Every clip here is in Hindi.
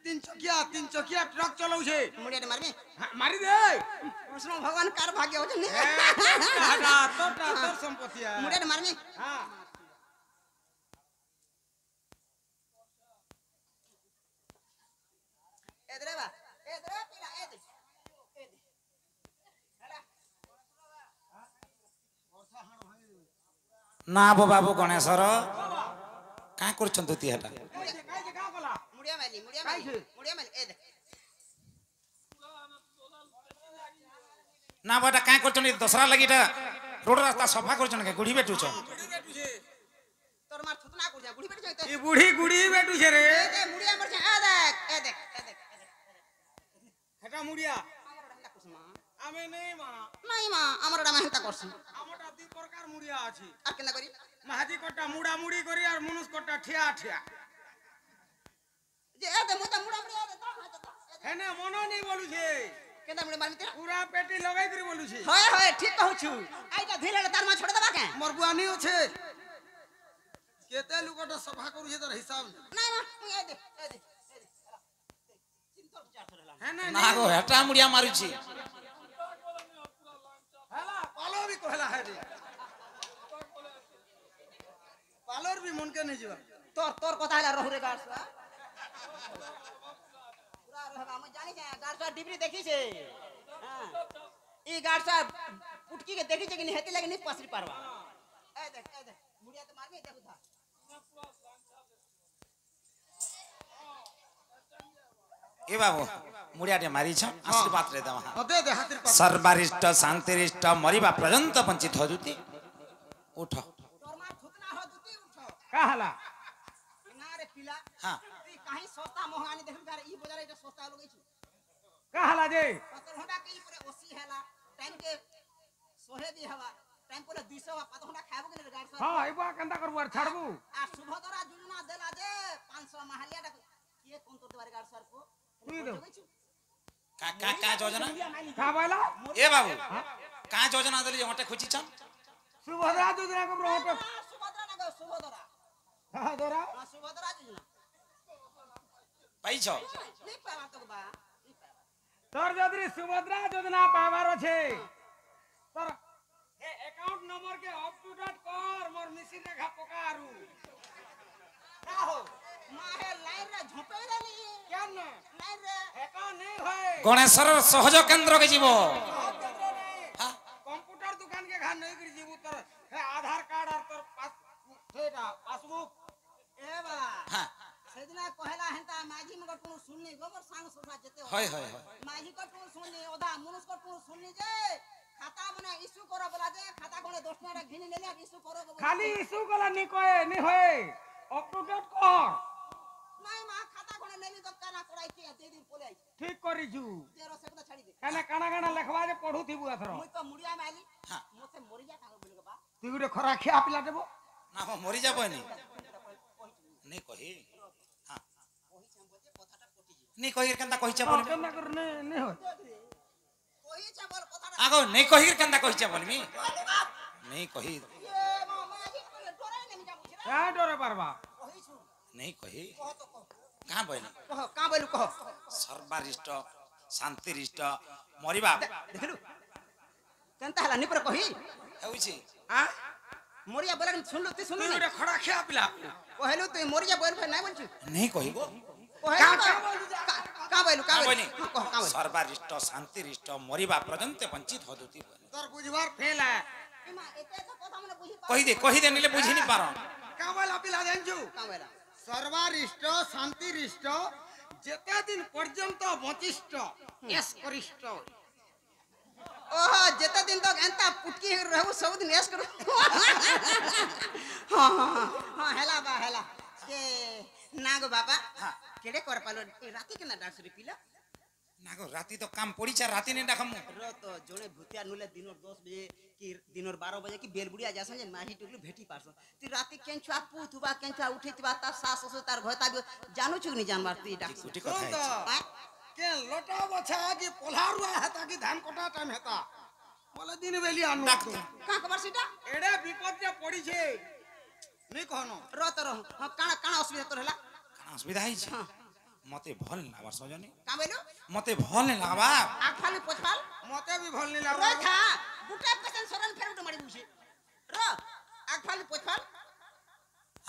तीन चकिया ट्रक चलाऊ छे मुड़िया मारबे मारी दे कृष्ण भगवान कार भाग्य हो जने टाटा संपत्ति है मुड़िया मारबे हां एदरे बा एदरे पिला एदे ना बो बाबू गणेशर का करछन तुती हटा मुड़िया माली एदे ना बेटा का करछन दसरा लगीटा रोड रास्ता सफा करछन के गुड़ी बेटू छ तोर मार थुतना कर जा गुड़ी बेट जाई ई गुड़ी बेटू छे रे ए मुड़िया मर जा ए देख हेटा मुड़िया आमे नहीं मा हमरडा मेहनत करसी हमटा दी प्रकार मुड़िया अछि আর কেনা করি महाजी कोटा मुड़ा मुड़ी करी और मनुष कोटा ठिया ठिया যে এদে মুতা মুড়া মুড়ি এদে हेने मनो नहीं बोलू छे কেনা মুড়ি মারমিতে पूरा पेटी लगाई करी बोलू छे হয় হয় ঠিক কহুছু আইটা ধীরে তার মা ছোড় দেবা কে मोर बुआ नहीं होछे केते लुकोटा सफा करू छे तोर हिसाब নাই মা এদে চিন্তা বিচার করলা हेने ना गो हेटा मुड़िया मारुची हला पालो भी कहला है रे पालोर भी मन के नहीं जीवा তোর কথা হলা রহুরে গাড়সা পুরা রহবা আমি জানি যে গাড়সা ডিবরি দেখিছে হ্যাঁ ই গাড়সা পুটকি কে দেখিছে কি হেতি লাগে নি পাসরি পারবা এ দেখ মুড়িয়া তো মারবে দেখো থা ए बाबू मुड़िया टे मारी छ आशीर्वाद रे दमा दे दे हातिर पास सर्वरिष्ट शांतिरिष्ट मरिबा पर्यंत वंचित हो दुती उठ तोर मार थुतना हो दुती उठो का हला ना रे पिला हां तू कहीं सस्ता महंगानी देखम कर ई बाजार एटा सस्ता लगै छु का हला जे पतर होडा के ई पूरे 80 हैला टाइम के सोहे भी हवा टाइम पूरे 200 पतर होडा खाबो के गाड़ सर हां एबा कंदा करबू और छाड़बू आ सुभद्रा योजना देला जे 500 महलिया के कोन तो देवारे गाड़ सर को तू दो का योजना का बोला ए बाबू का योजना दली हटे खोची छन सुभद्रा योजना को रोट सुभद्रा ना गो सुभद्रा हां दोरा हां सुभद्रा योजना पाई छ नहीं पावा तो बा तोर जदरी सुभद्रा योजना पावार छे तोर ए अकाउंट नंबर के अप टू डेट कर मोर मिसिन रेखा पकारू का हो माहे लाइन रे झोपे रेली क्या न लाइन रे एका नहीं होय गणेशर सहयोग केंद्र के जीवो कंप्यूटर दुकान के घर नहीं कर जीवू तोर हे आधार कार्ड और तोर पासबुक ए बा हां सेदिना कहला हेंता माजी मगर कोनो सुननी गोबर सांग सोफा जते होय होय माजी को कोनो सुननी ओदा मनुष्य को कोनो सुननी जे खाता मने इशू करो बोला जे खाता कोने 10 टाका घिनी लेले इशू करो खाली इशू गला नहीं कहे नहीं होय अप टू डेट कर नहीं मा खाता कोने नेली तो काना कोड़ाई के दे दिन पोले ठीक करी छु 13 से छाड़ी दे काना काना लिखवा जे पढू थीबू अथरो मुई तो मुड़िया में आली हां मोसे मरिया का बोल के बा तू गुडे खरा खिया पिला देबो ना हो मरि जाबो नहीं कही हां ओही छम बोलते कथाटा पटी नहीं कही केंता कहि छ बोलमी केना कर नहीं होय ओही छ बोल कथाटा आगो नहीं कही केंता कहि छ बोलमी नहीं कही ये माजी को डरे नहीं जा बुझरा का डरे परबा ओही छु नहीं कही कह तो कह कहां बोलनी कह का बोलू कह सर्वरिष्ट शांतिरिष्ट मरिबा देखलु केनता हला निपर कही हेउ छी हां मोरिया बोला सुनलु तू सुनलु गुडे खरा खिया पिला कहलु तू मोरिया बोल नहीं बोलछु नहीं कही गो का बोलू कह बोलनी कह का बोलू सर्वरिष्ट शांतिरिष्ट मरिबा पर्यंत वंचित हो दुती तोर बुझवार फेल है इमा एते तो कथा मने बुझी कही दे निले बुझी नहीं पारो का बोला पिला जानजू का बोला सर्वरिष्ट शांतिरिष्ट जेते दिन पर्यंत बचिष्ट एस करिष्ट ओहो जेते दिन तक एंता पुटकी रहू सब दिन एस करू हां हेला बा हेला के नागो बाबा हां केडे कर पालो राती के ना डाक्सरी पिला नागो राती तो काम पड़ी छ राती नहीं डाकम रो तो जोने भूतिया नुले दिनोर 10 बजे कि दिनोर 12 बजे की बेलबुड़िया जासन जे माही टुकली भेटी पारसन ती राती केंचुआ पुथुबा केंचुआ उठितबा ता सास ससुर तार घता जानू छु नि जानबार ती डाक्सरी कुटी कथा है के लटा बछा कि पोलारुआ हेता कि धान कटा टाइम हेता बोले दिन बेली आनु का खबर सीटा एडे विपद जे पड़ी छे नहीं कहनो रो तो रो हां काना काना असुविधा तोर हला काना असुविधा है छी मते भल नहीं लागबार सजनी का बोलो मते भल नहीं लागबार आग फाली पोछफाल मते भी भल नहीं रो लागबा था गुटा पेशन सरन फेर उठ मारी बुझे रो आग फाली पोछफाल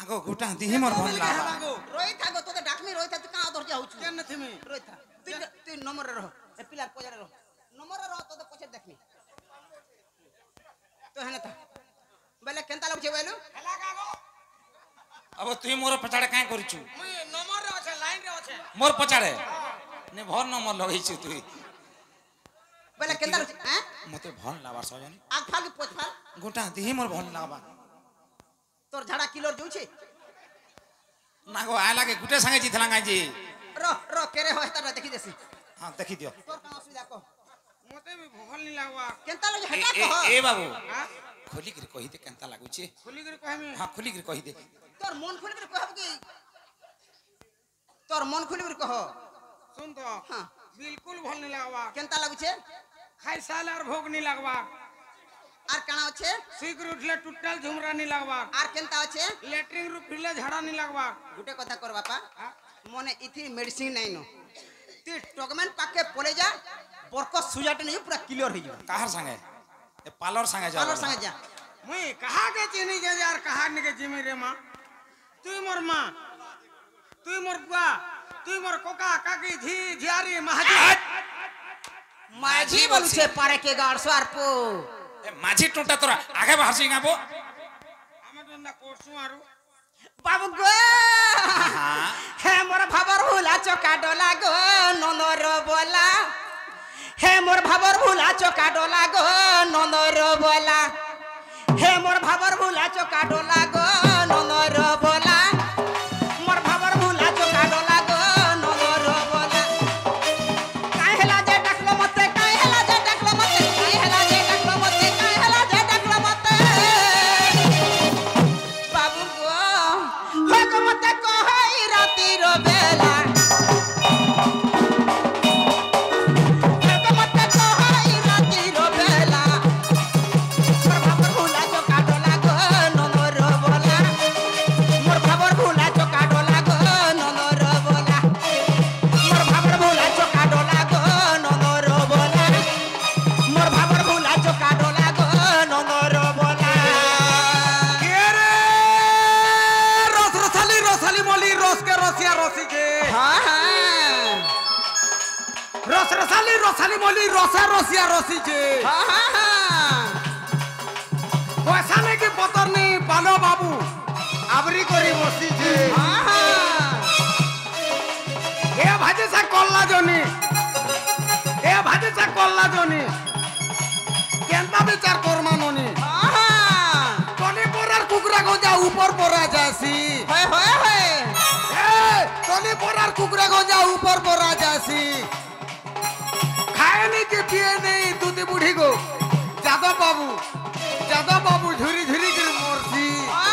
आगो गुटा दिही मोर भल लागबार रोई था गो तो डाकमी रोई था तू का धर जा होछु केन थिमी रोई था तू नंबर रे रह ए पिलार पोजरे रह नंबर रे रह तो पछे देखनी तो हेने था बेले केनता लग छे बेलु हेला कागो अब तुई मोर पछाड़े काहे करिछु मुई नंबर रे আছে লাইন রে আছে मोर पछाड़े ने भर नंबर लगैछु तुई बेले केनता लग हैं मते भल लागबार सजनी आग फाली पोछफाल गुटा दिही मोर भल लागबार तोर झाड़ा किलोर जोछे नागो आला के गुटे संगे जिथला गाजी रो केरे हो हेता देखि देसी हां देखि दियो तोर का असुविधा को मते भी भल नहीं लागबा केनता लग ए हटा ए कह ए बाबू हां खोली के कहि दे केनता लागुचे खुली कर कहमी हां खोली के कहि दे तोर मन खुली कर कहब की तोर मन खुली कर कह सुन तो हां बिल्कुल भल नहीं लागबा केनता लागु छे खाई साल और भोग नहीं लागबा आर काना छे शीघ्र उठले टूटल झुमरा नहीं लागबा आर केनता छे लेटरिंग रूप फिरले झाड़ा नहीं लागबा गुटे कथा कर बापा हां मने इथि मेडिसिन नहीं नो ती टॉकमेंट पाके पले जा बरको सुजाटे नहीं पूरा क्लियर हो जाबा काहर संगे ए पालर संगे जा चलो संगे जा मुई कहा के चिनी के यार कहा ने के जिमी रे मां तुई मोर मां तुई मोर बुआ तुई मोर कोका काकी झी झियारी महाजी माझी बोलु छे पारे के गाड़ स्वार पो ए माझी टोटा तोरा आगे बाहर से गाबो हमें तो ना कोर्सु आरु बाबू गो हां हे मोर भाबर भुला चका डोला गो ननर बोला हे मोर भाबर भुला चका डोला गो ननर बोला हे मोर भाबर भुला चका डोला गो ननर बोला मोर भाबर भुला चका डोला गो ननर बोला काहे हला जे डकलो मते काहे हला जे डकलो मते काहे हला जे डकलो मते काहे हला जे डकलो मते बाबू गो होग मते कहई राती रो बेला होग मते कहई राती रो बेला मोर भाबर भुला चका डोला गो ननर बोला मोर भाबर भुला चका डोला गो ननर बोला मोर भाबर भुला चका डोला गो ननर बोला मोर भाबर भुला चका डोला गो ननर बोला के रे रसरसाली मोली रस के रसिया रसी के हाँ हाँ रसरसाली मोली रसा रसिया रसी के हाँ हाँ हाँ पैसा नहीं के पतर नहीं पालो बाबू आबरी करी बसी जे हाँ हाँ ए भाजे से कल्ला जोनी ए भाजे से कल्ला जोनी केनता विचार कोरमा नोनी तोनी पोरार कुकरा गोजा ऊपर पोरा जासी होय होय होय ए तोनी पोरार कुकरा गोजा ऊपर पोरा जासी खाए नहीं के पिए नहीं दूधी बूढ़ी को जादव बाबू झुरी झुरी कर मोरसी हाँ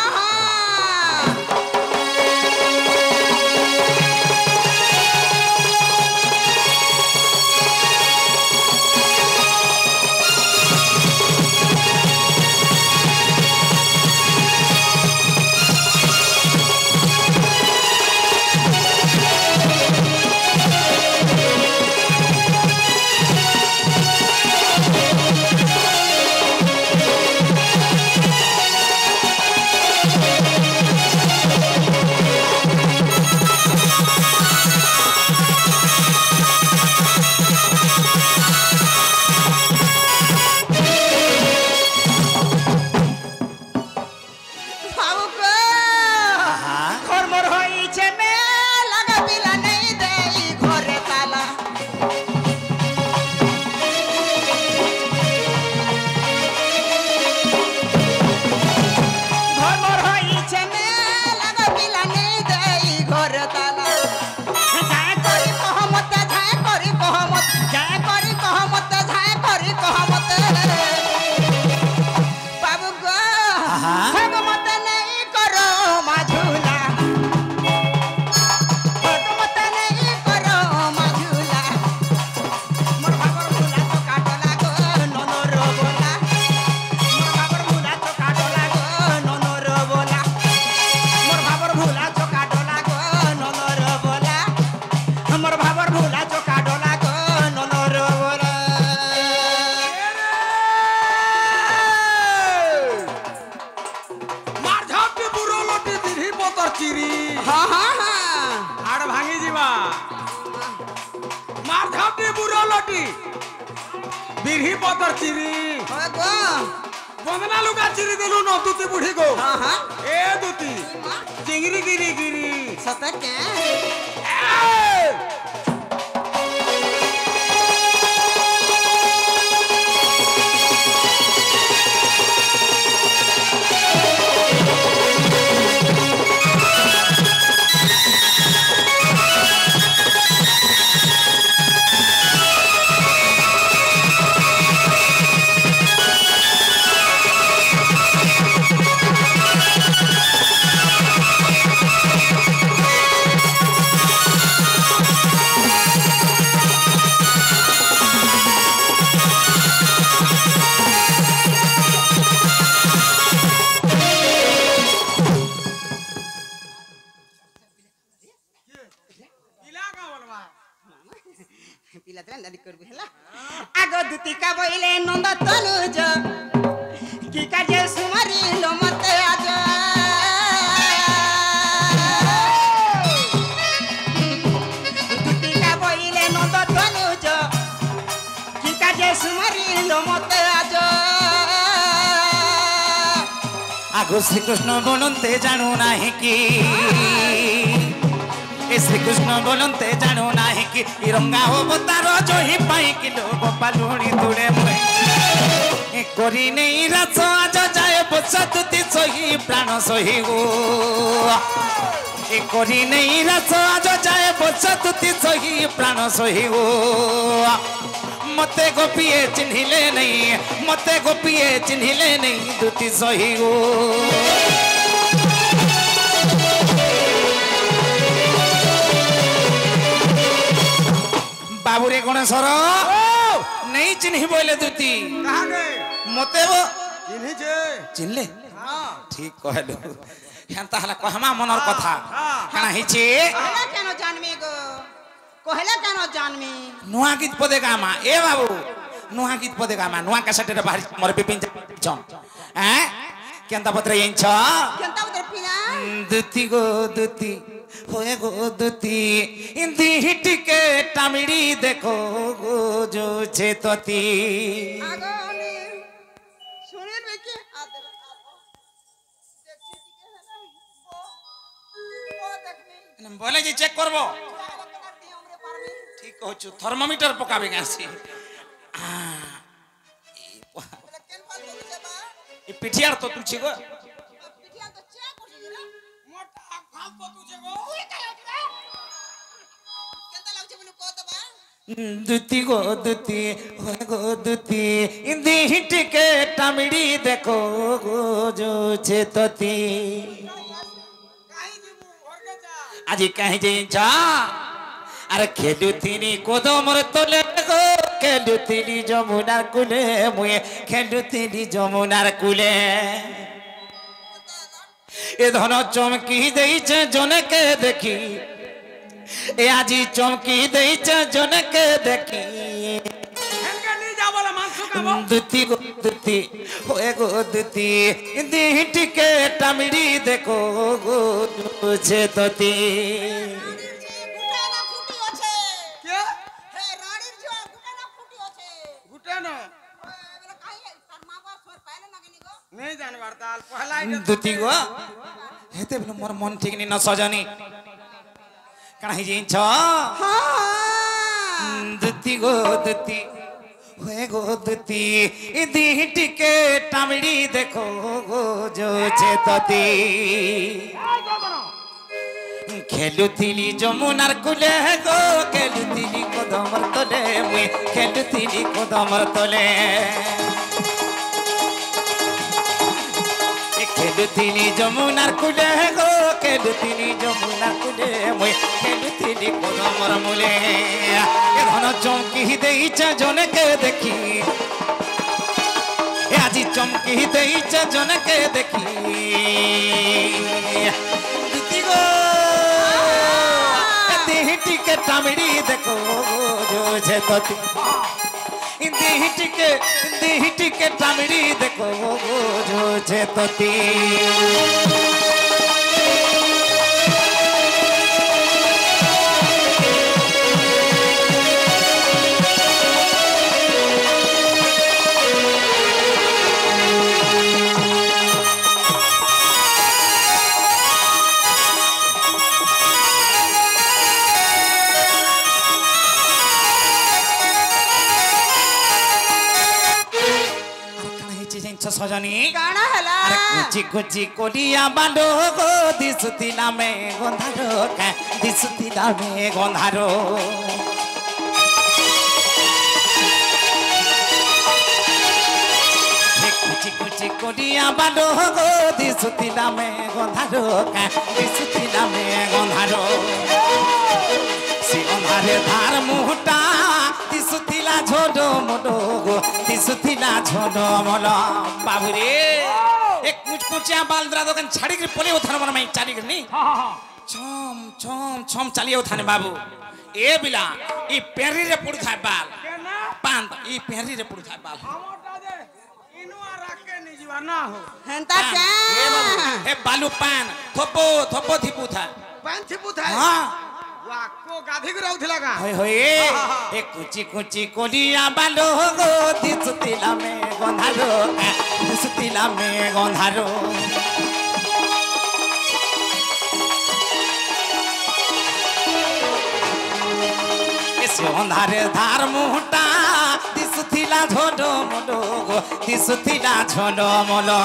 मोर भाबर भूला चोका डोला गो ननर बोला मार झापटी बुरो लटी दिही पतर चिरी हाँ हाँ हाँ हाड़ भांगी जीवा मार झापटी बुरो लटी दिही पतर चिरी ओए गो बंदना लुका चिरी देलु न दूती बुढ़ी को हाँ हाँ ए दूती चिंगरी गिरी गिरी सत के पिला तरा दादी करबे हला आगो दुतिका बइले नंद तनुज की काजे सुमारी लो मते आज दुतिका बइले नंद तनुज की काजे सुमारी लो मते आज आगो श्री कृष्ण बोलते जानू नाही की ए श्री कृष्ण बोलते जानू नाही कि रंगा हो तारो जो ही पाई किलो गोपालुणी तुड़े मुए ए करी नहीं रात आज जाए बच्चा तुती सही प्राण सही गो ए करी नहीं रात आज जाए बच्चा तुती सही प्राण सही गो मते गोपिए चिन्हिले नहीं मते गोपिए चिन्हिले नहीं दुती सही गो बाबूरे गणेशर नहीं चिन्ह बोले दूती कहाँ गए मते वो चिन्ही जे चिन्हले हाँ ठीक कहलु हेंता हला कहमा मनर कथा काना हिचे कहला केनो जानमी गो कहला केनो जानमी नुआ गीत पदे गामा ए बाबू नुआ गीत पदे गामा नुआ कैसेट रे बाहर मोर बिपिन छन हैं केंता पत्र येंछ केंता उधर पिला दूती गो दूती होए गो दूती इंदी हिटके टामिड़ी देखो गो जो छे तोती आगो ने सुनील भाई के आदर देखछि के हला वो देखनी बोले जी चेक करबो करती हमरे पारमी ठीक कहछु थर्मोमीटर पकाबे गासी बोले केन पाल तो जेबा ई पिठियार तो तुछि गो पिटिया तो चे करछि रे मोटा फाल तो तुझे गो केंता लागछ बोले को दबा दूती गो दूती होए गो दूती इंदी हिटके टामिड़ी देखो गो जो छे तोती काहे जीबू घर के जा আজি কাহি যাইছা আর খেলুতিনি কোদমর তোলে গো খেলুতিনি যমুনার কুলে মুয়ে খেলুতিনি যমুনার কুলে এ ধন চমকি দেইছে জনকে দেখি এ আজি চমকি দেইছে জনকে দেখি हेनके नहीं जा बोला मांसू का वो দুতি গো দুতি হোয়ে গো দুতি দিটিকে টামিড়ি দেখো গো তুছে ততি गुटा ना फुटी আছে के हे रानीर जो गुटा ना फुटी আছে गुटे न बोले काहे तार मां बाप स्वर पाइले नागिनी गो नहीं जानवर ताल पहला ही দুতি গো হেতে বলে মোর মন ঠিক নি ন সজনি কানা হি জিছ हां দুতি গো দুতি হোয়ে গো দুতি দিটিকে টামিড়ি দেখো গো জোছে ততি খেলুতিলি যমুনার কুলে গো খেলুতিলি কদমর তলে মুই খেলুতিলি কদমর তলে খেলুতিলি যমুনার কুলে গো খেলুতিলি যমুনার কুলে মুই খেলুতিলি কদমর মূলে এ ধন চমকি দেইছ জনকে দেখি এ আজি চমকি দেইছ জনকে দেখি দুতি গো দিটিকে टामिड़ी देखो जो छे तोती देही टिके टामिड़ी देखो जो छे तोती सजनी काना हला अरे कुची कुची कोलिया बांडो गो दिसुती नामे गंधारो का दिसुती नामे गंधारो कुची कुची कोलिया बांडो गो दिसुती नामे गंधारो का दिसुती नामे गंधारो सी गंधारे धार मुहटा दिसुतीला झोडो मोडो गो दिसुतीला झोडो मोडो बाबू रे एक कुचकुचिया बालद्रा दोकान छाड़ी के पोले उठान मन में चाली के नहीं हां हां छम छम छम चालिए उठाने बाबू ए बिला ई पेरी रे पुड़ थाय बाल केना पांत ई पेरी रे पुड़ थाय बाल हमटा दे इनुआ राखे नि जीवा ना हो हंता ए बाबू क्या ए बालू पान थोपो थोपो थिपू था पांथि पुथा हां वा को गाधी के रहउथिला का होय होय ए कुची कुची कोलिया बालो गो दिसुतीला में गंधारो दिसुतीला में गंधारो अंधारे धार मुहटा दिसुथिला झोडो मोडो गो दिसुथिला झोडो मोलो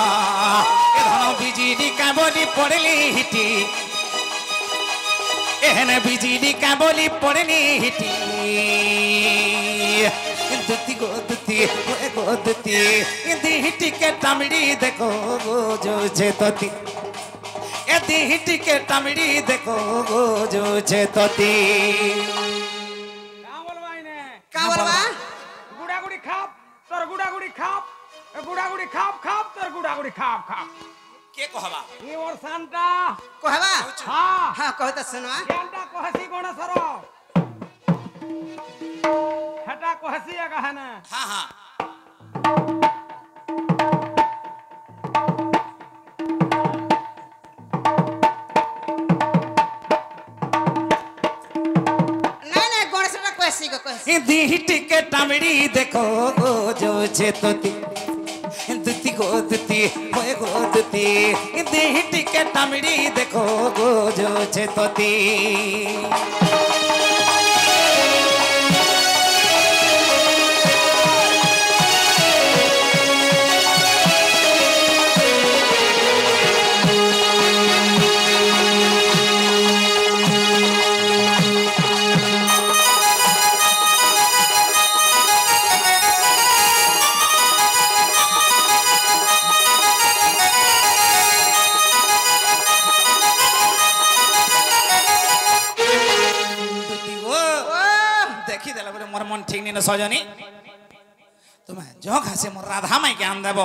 ए धन बिजली का बोली पड़ली हिटी एहने बिजली का बोली पड़ली हिटी दुती गो दुती हिटी के टामिड़ी देखो गो जो छे तोती ए हिटी के टामिड़ी देखो गो जो छे तोती का बोलबा गुड़ागुड़ी खाप तोर गुड़ागुड़ी खाप गुड़ागुड़ी खाप खाप तोर गुड़ागुड़ी खाप खाप के कहबा ई और सांता कहबा हां हां कहता सुनवा जानता कहसी गणेशर हटा कहसी कहना हां हां नहीं गणेश ना कहसी को कहसी दी टिके टामिड़ी देखो गो जो छे तोती दुती गो दुती होए गो दुती दी टिके टामिड़ी देखो गो जो छे तोती मोर मन ठीक नहीं न सजनी तुम्हें जो घासे मोर राधा माई ज्ञान देव